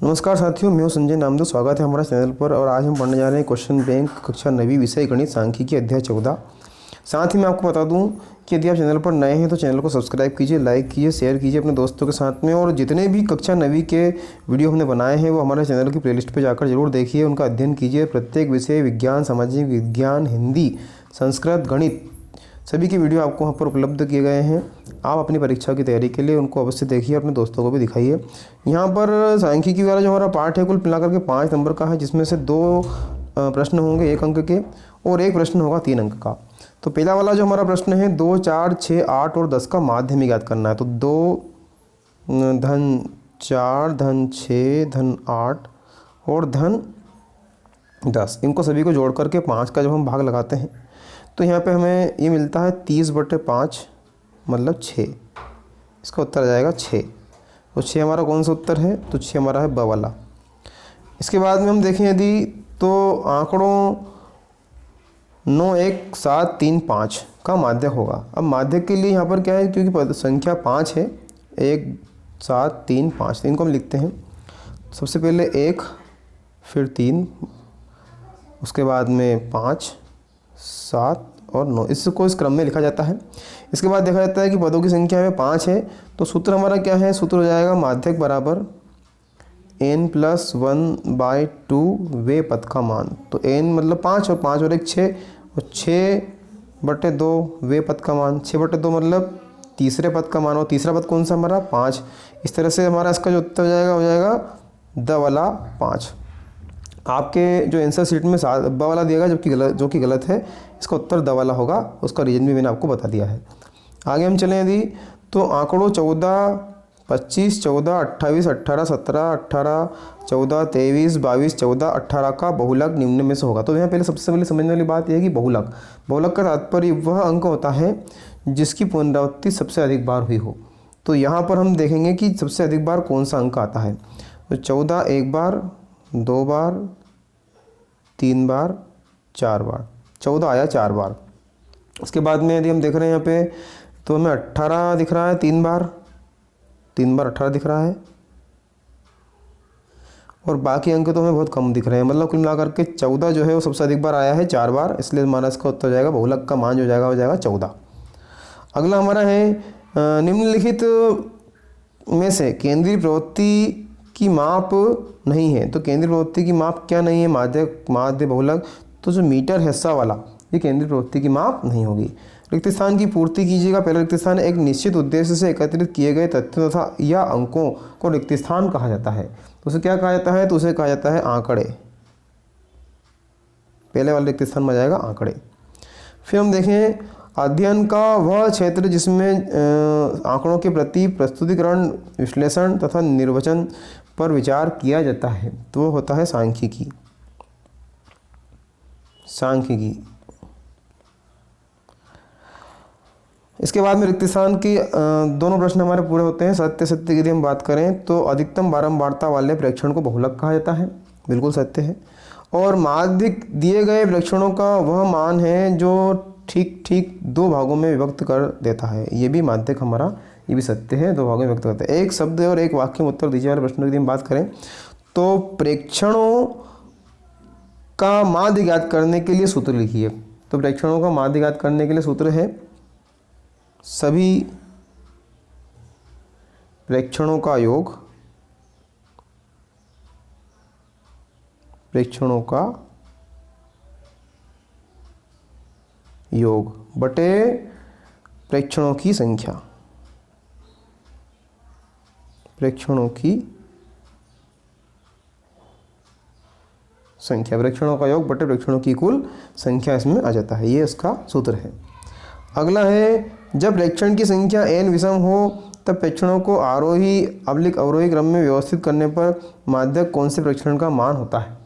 नमस्कार साथियों, मैं हूं संजय नामदेव। स्वागत है हमारा चैनल पर। और आज हम पढ़ने जा रहे हैं क्वेश्चन बैंक कक्षा 9वीं विषय गणित सांख्यिकी अध्याय 14। साथ ही मैं आपको बता दूं कि यदि आप चैनल पर नए हैं तो चैनल को सब्सक्राइब कीजिए, लाइक कीजिए, शेयर कीजिए अपने दोस्तों के साथ में। और जितने भी कक्षा 9वीं के वीडियो हमने बनाए हैं वो हमारे चैनल की प्लेलिस्ट पर जाकर जरूर देखिए, उनका अध्ययन कीजिए। प्रत्येक विषय विज्ञान, सामाजिक विज्ञान, हिंदी, संस्कृत, गणित सभी के वीडियो आपको वहाँ पर उपलब्ध किए गए हैं। आप अपनी परीक्षा की तैयारी के लिए उनको अवश्य देखिए और अपने दोस्तों को भी दिखाइए। यहाँ पर सांख्यिकी वाला जो हमारा पाठ है कुल मिलाकर के 5 नंबर का है, जिसमें से 2 प्रश्न होंगे 1 अंक के और 1 प्रश्न होगा 3 अंक का। तो पहला वाला जो हमारा प्रश्न है 2, 4, 6, 8 और 10 का माध्यम ज्ञात करना है। तो 2 धन 4 धन 6 धन 8 और धन 10, इनको सभी को जोड़ करके 5 का जब हम भाग लगाते हैं तो यहाँ पे हमें ये मिलता है 30/5 मतलब 6। इसका उत्तर आ जाएगा 6। तो 6 हमारा कौन सा उत्तर है? तो 6 हमारा है ब वाला। इसके बाद में हम देखें यदि तो आंकड़ों 9, 1, 7, 3, 5 का माध्यक होगा। अब माध्यक के लिए यहाँ पर क्या है, क्योंकि संख्या 5 है, 1, 7, 3, 5, तो इनको हम लिखते हैं। सबसे पहले 1, फिर 3, उसके बाद में 5, 7 और 9, इसको इस क्रम में लिखा जाता है। इसके बाद देखा जाता है कि पदों की संख्या में 5 है, तो सूत्र हमारा क्या है? सूत्र हो जाएगा माध्यक बराबर n+1/2 वे पद का मान। तो n मतलब 5 और 5 और 1 6 और 6/2 वे पद का मान। 6/2 मतलब तीसरे पद का मान, और तीसरा पद कौन सा हमारा? 5। इस तरह से हमारा इसका जो उत्तर हो जाएगा द वाला 5। आपके जो आंसर शीट में ब वाला दिएगा जो कि गलत है। इसका उत्तर द वाला होगा। उसका रीजन भी मैंने आपको बता दिया है। आगे हम चलें यदि तो आंकड़ों 14, 25, 14, 28, 18, 17, 18, 14, 23, 22, 14, 18 का बहुलक निम्न में से होगा। तो यहाँ पहले सबसे पहले समझने वाली बात यह है कि बहुलक का तात्पर्य वह अंक होता है जिसकी पुनरावृत्ति सबसे अधिक बार हुई हो। तो यहाँ पर हम देखेंगे कि सबसे अधिक बार कौन सा अंक आता है। तो 14 1 बार, 2 बार, 3 बार, 4 बार। 14 आया 4 बार। उसके बाद में यदि हम देख रहे हैं यहाँ पे तो हमें 18 दिख रहा है 3 बार 18 दिख रहा है, और बाकी अंक तो हमें बहुत कम दिख रहे हैं। मतलब कुल मिलाकर के 14 जो है वो सबसे अधिक बार आया है 4 बार, इसलिए हमारा इसका उत्तर हो जाएगा बहुलक का मान जो हो जाएगा 14। अगला हमारा है निम्नलिखित में से केंद्रीय प्रवृत्ति की माप नहीं है। तो केंद्रीय प्रवृत्ति की माप क्या नहीं है? माध्य बहुलक। तो जो मीटर हिस्सा वाला ये केंद्रीय प्रवृत्ति की माप नहीं होगी। रिक्त स्थान की पूर्ति कीजिएगा। पहला रिक्त स्थान एक निश्चित उद्देश्य से एकत्रित किए गए तथ्यों तथा या अंकों को रिक्त स्थान कहा जाता है। तो उसे क्या कहा जाता है? तो उसे कहा जाता है आंकड़े। पहले वाले रिक्त स्थान में जाएगा आंकड़े। फिर हम देखें अध्ययन का वह क्षेत्र जिसमें आंकड़ों के प्रति प्रस्तुतिकरण, विश्लेषण तथा निर्वचन पर विचार किया जाता है, तो वो होता है सांख्यिकी। इसके बाद में रिक्त स्थान की दोनों प्रश्न हमारे पूरे होते हैं। सत्य की यदि हम बात करें तो अधिकतम बारंबारता वाले प्रेक्षण को बहुलक कहा जाता है, बिल्कुल सत्य है। और माध्यक दिए गए प्रेक्षणों का वह मान है जो ठीक 2 भागों में विभक्त कर देता है। ये भी माध्यक हमारा, ये भी सत्य है, 2 भागों में व्यक्त करते हैं। एक शब्द और एक वाक्य में उत्तर दीजिए वाले प्रश्न की हम बात करें तो प्रेक्षणों का माध्य ज्ञात करने के लिए सूत्र लिखिए। तो प्रेक्षणों का माध्य ज्ञात करने के लिए सूत्र है सभी प्रेक्षणों का योग बटे प्रेक्षणों की संख्या। प्रेक्षणों का योग बटे प्रेक्षणों की कुल संख्या इसमें आ जाता है। ये इसका सूत्र है। अगला है जब प्रेक्षण की संख्या n विषम हो तब प्रेक्षणों को आरोही/अवरोही क्रम में व्यवस्थित करने पर माध्यक कौन से प्रेक्षण का मान होता है?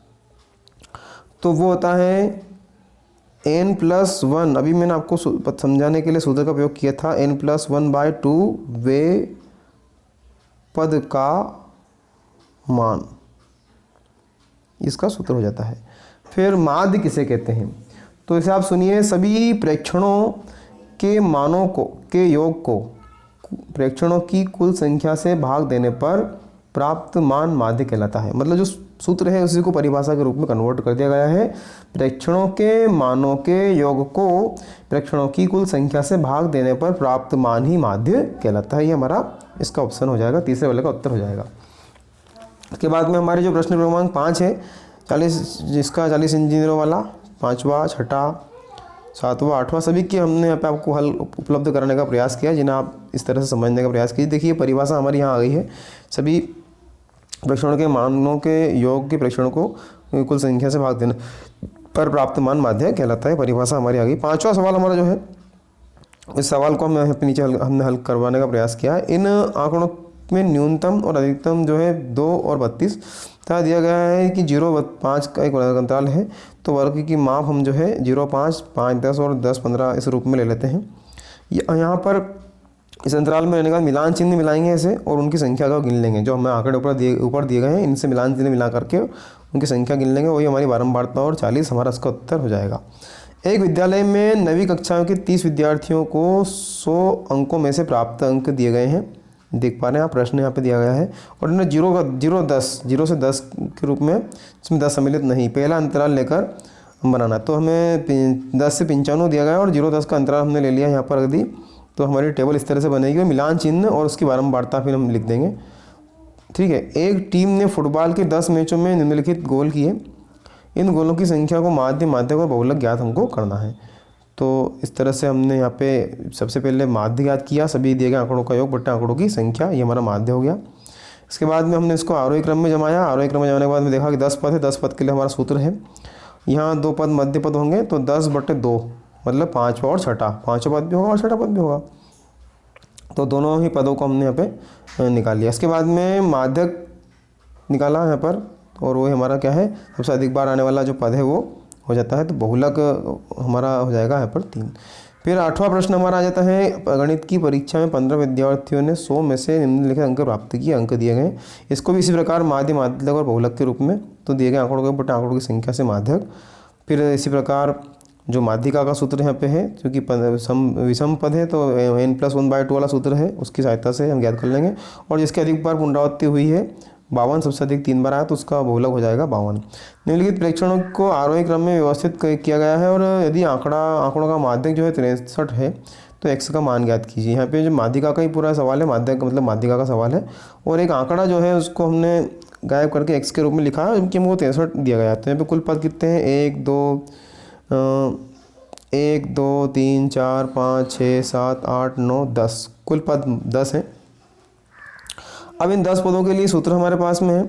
तो वो होता है n+1। अभी मैंने आपको समझाने के लिए सूत्र का प्रयोग किया था। n+1/2 वे पद का मान, इसका सूत्र हो जाता है। फिर माध्य किसे कहते हैं? तो इसे आप सुनिए, सभी प्रेक्षणों के मानों के योग को प्रेक्षणों की कुल संख्या से भाग देने पर प्राप्त मान माध्य कहलाता है। मतलब जो सूत्र है उसी को परिभाषा के रूप में कन्वर्ट कर दिया गया है। प्रेक्षणों के मानों के योग को प्रेक्षणों की कुल संख्या से भाग देने पर प्राप्त मान ही माध्य कहलाता है। ये हमारा इसका ऑप्शन हो जाएगा, तीसरे वाले का उत्तर हो जाएगा। इसके बाद में हमारे जो प्रश्न क्रमांक 5 है 40, जिसका 40 इंजीनियरों वाला, 5वां, 6ठा, 7वां, 8वां सभी के हमने यहाँ पे आपको हल उपलब्ध कराने का प्रयास किया, जिन्हें आप इस तरह से समझने का प्रयास कीजिए। देखिए परिभाषा हमारी यहाँ आ गई है। सभी प्रेक्षणों के मानों के योग के प्रेक्षणों को कुल संख्या से भाग देने पर प्राप्त मान माध्य कहलाता है। परिभाषा हमारी आ गई। 5वां सवाल हमारा जो है, इस सवाल को हम यहाँ पे नीचे हमने हल करवाने का प्रयास किया। इन आंकड़ों में न्यूनतम और अधिकतम जो है 2 और 32 तथा दिया गया है कि 0 5 का एक वर्ग अंतराल है, तो वर्ग की माप हम जो है 0 5 5 10 और 10 15 इस रूप में ले लेते हैं। यहाँ पर इस अंतराल में रहने का मिलान चिन्ह मिलाएंगे ऐसे और उनकी संख्या का गिन लेंगे। जो हमें आंकड़े ऊपर दिए गए हैं इनसे मिलान चिन्ह मिला करके उनकी संख्या गिन लेंगे, वही हमारी बारंबारता और 40 हमारा इसका उत्तर हो जाएगा। एक विद्यालय में 9वीं कक्षाओं के 30 विद्यार्थियों को 100 अंकों में से प्राप्त अंक दिए गए हैं। देख पा रहे हैं आप, प्रश्न यहाँ पे दिया गया है और इन्हें 0 से 10 के रूप में, इसमें 10 सम्मिलित नहीं, पहला अंतराल लेकर बनाना। तो हमें 10 से 95 दिया गया और 0-10 का अंतराल हमने ले लिया यहाँ पर रख दी। तो हमारी टेबल इस तरह से बनेगी और मिलान चिन्ह और उसकी बारंबारता फिर हम लिख देंगे। ठीक है। एक टीम ने फुटबॉल के 10 मैचों में निम्नलिखित गोल किए। इन गोलों की संख्या को माध्यक और बहुलक ज्ञात हमको करना है। तो इस तरह से हमने यहाँ पे सबसे पहले माध्य ज्ञात किया, सभी दिए गए आंकड़ों का योग बट्टे आंकड़ों की संख्या, ये हमारा माध्य हो गया। इसके बाद में हमने इसको आरोही क्रम में जमाया। आरोही क्रम में जमाने के बाद में देखा कि 10 पद है, 10 पद के लिए हमारा सूत्र है, यहाँ 2 पद मध्य पद होंगे, तो 10/2 मतलब 5वां और 6ठा, 5वां पद भी होगा और 6ठा पद भी होगा। तो दोनों ही पदों को हमने यहाँ पे निकाल लिया। इसके बाद में माध्यक निकाला यहाँ पर, और वो हमारा क्या है, सबसे अधिक बार आने वाला जो पद है वो हो जाता है, तो बहुलक हमारा हो जाएगा यहाँ पर 3। फिर 8वां प्रश्न हमारा आ जाता है, गणित की परीक्षा में 15 विद्यार्थियों ने 100 में से निम्नलिखित अंक प्राप्त किए। अंक दिए गए, इसको भी इसी प्रकार माध्य, माध्यक और बहुलक के रूप में, तो दिए गए आंकड़ों के बटे आंकड़ों की संख्या से माध्यक। फिर इसी प्रकार जो माध्यिका का सूत्र यहाँ पे है, क्योंकि विषम पद है तो n+1/2 वाला सूत्र है, उसकी सहायता से हम ज्ञात कर लेंगे। और जिसकी अधिक बार पुनरावृत्ति हुई है 52, सबसे अधिक 3 बार आया, तो उसका बहुलक हो जाएगा 52। निम्नलिखित प्रेक्षणों को आरोही क्रम में व्यवस्थित किया गया है, और यदि आंकड़ों का माध्यक जो है 63 है तो x का मान ज्ञात कीजिए। यहाँ पे जो माध्यिका का ही पूरा सवाल है, माध्यक मतलब माध्यिका का सवाल है, और एक आंकड़ा जो है उसको हमने गायब करके x के रूप में लिखा है, जबकि हमको 63 दिया गया। तो यहाँ पे कुल पद कितने हैं, 1 2 3 4 5 6 7 8 9 10, कुल पद 10 हैं। अब इन 10 पदों के लिए सूत्र हमारे पास में है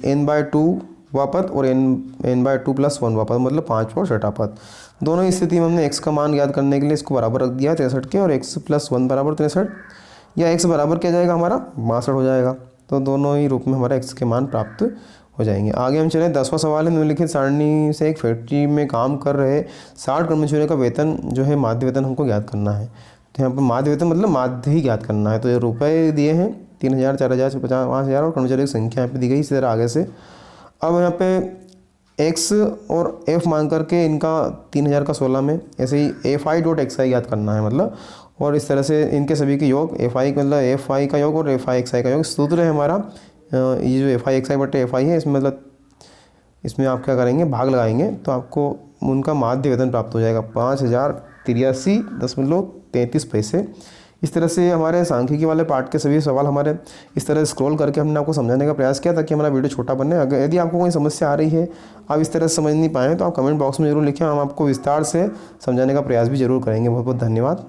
n/2 वा पद और n/2 + 1 वा पद, मतलब 5वां और 6ठा पद। दोनों ही स्थिति में हमने x का मान ज्ञात करने के लिए इसको बराबर रख दिया 63 के, और x + 1 बराबर 63, या x बराबर क्या जाएगा हमारा 62 हो जाएगा। तो दोनों ही रूप में हमारा x के मान प्राप्त हो जाएंगे। आगे हम चले, 10वां सवाल है, निम्नलिखित सारणी से एक फैक्ट्री में काम कर रहे 60 कर्मचारियों का वेतन जो है माध्य वेतन हमको ज्ञात करना है। तो यहाँ पर माध्य वेतन मतलब माध्य ही ज्ञात करना है। तो ये रुपये दिए हैं 3000, 4000, 50, 5000 और कर्मचारियों की संख्या यहाँ पे दी गई इसी तरह आगे से। अब यहाँ पे x और f मान करके इनका 3000 का 16 में, ऐसे ही fi.xi ज्ञात करना है मतलब, और इस तरह से इनके सभी के योग fi मतलब fi का योग और fi.xi का योग। सूत्र है हमारा ये जो fi.xi/fi है, इसमें मतलब इसमें आप क्या करेंगे, भाग लगाएंगे तो आपको उनका माध्य वेतन प्राप्त हो जाएगा 5083.33 पैसे। इस तरह से हमारे सांख्यिकी वाले पार्ट के सभी सवाल हमारे इस तरह स्क्रॉल करके हमने आपको समझाने का प्रयास किया ताकि हमारा वीडियो छोटा बने। अगर यदि आपको कोई समस्या आ रही है, आप इस तरह से समझ नहीं पाए तो आप कमेंट बॉक्स में जरूर लिखें, हम आपको विस्तार से समझाने का प्रयास भी जरूर करेंगे। बहुत बहुत धन्यवाद।